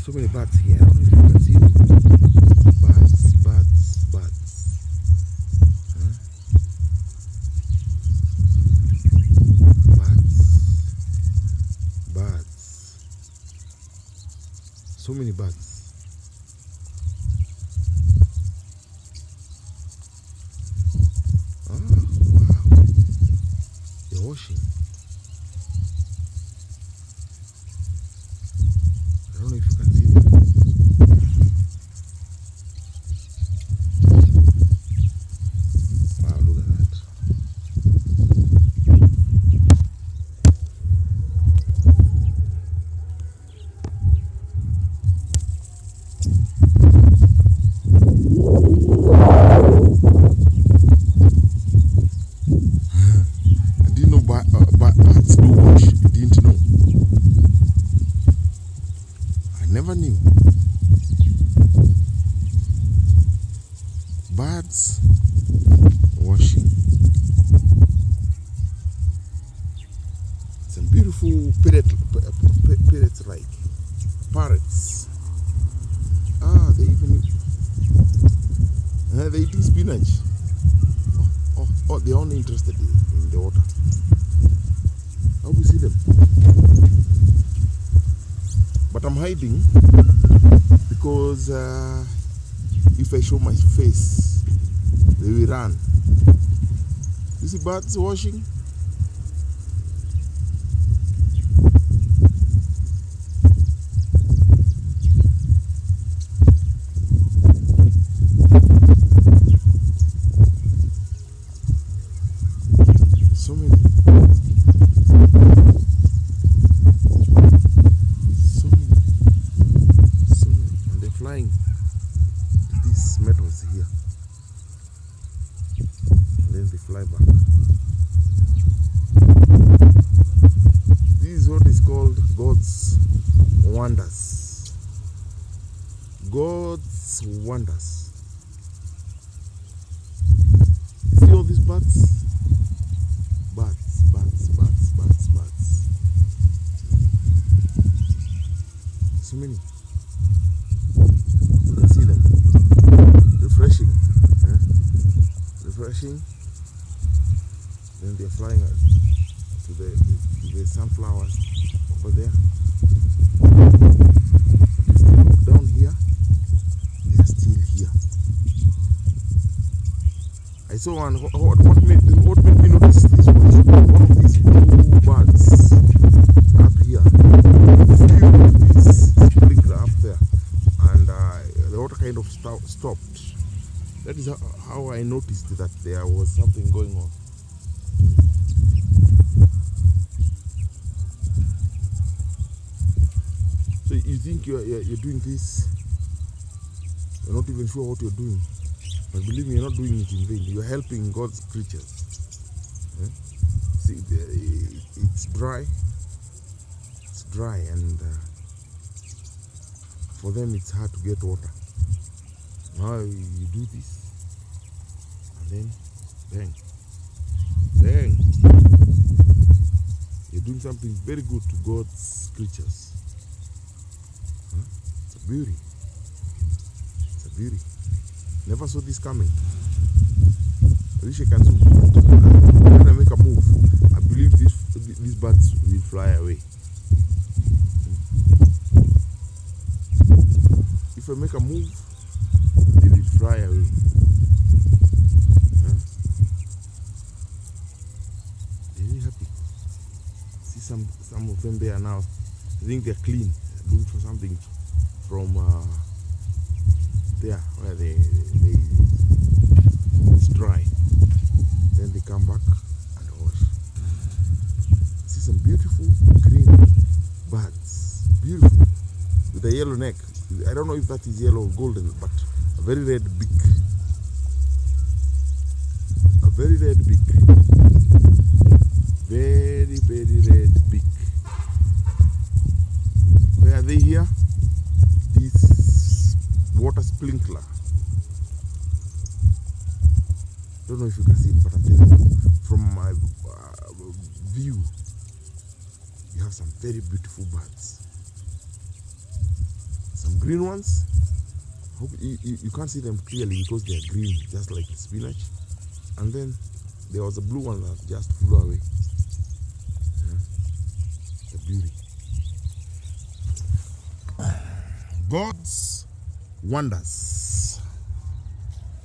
so many birds here. I don't know if you can see them. Birds, birds, birds. Huh? Birds. Birds. So many birds. Oh, wow. They're washing. I don't know if you can see them. Wow, look at that. I didn't know birds do wash. I didn't know. I never knew. Birds washing. Some beautiful parrots like parrots. Ah, they even they eating spinach. Oh, they're only interested in the water. How do you see them? But I'm hiding because if I show my face, they will run. You see birds washing? So many. So many. So many. And they're flying to these metals here. And then they fly back. This is what is called God's wonders. God's wonders. See all these birds? Birds, birds, birds, birds, birds. So many. You can see them. Refreshing. Huh? Refreshing. Then they're flying to the sunflowers over there. If you look down here, they are still here. I saw one. What made me notice this was one of these blue birds up here. Few of these sprinkler up there, and the water kind of stopped. That is how I noticed that there was something going on. So you think you're doing this? You're not even sure what you're doing. But believe me, you're not doing it in vain. You're helping God's creatures. See, it's dry. It's dry, and for them it's hard to get water. Now you do this, and then bang, bang. You're doing something very good to God's creatures. It's a beauty. It's a beauty. Never saw this coming. I wish I can zoom. When I make a move, I believe these birds will fly away. If I make a move, they will fly away. They're really happy. See some of them there now. I think they're clean. They're looking for something from there where it's dry. Then they come back and wash. See some beautiful green birds. Beautiful. With a yellow neck. I don't know if that is yellow or golden, but a very red beak. A very red beak. Very, very red beak. Where are they here? This water sprinkler. I don't know if you can see it, but I'm telling you, from my view, you have some very beautiful birds. green ones, hope you can't see them clearly because they are green, just like spinach. And then there was a blue one that just flew away. Yeah. The beauty. God's wonders.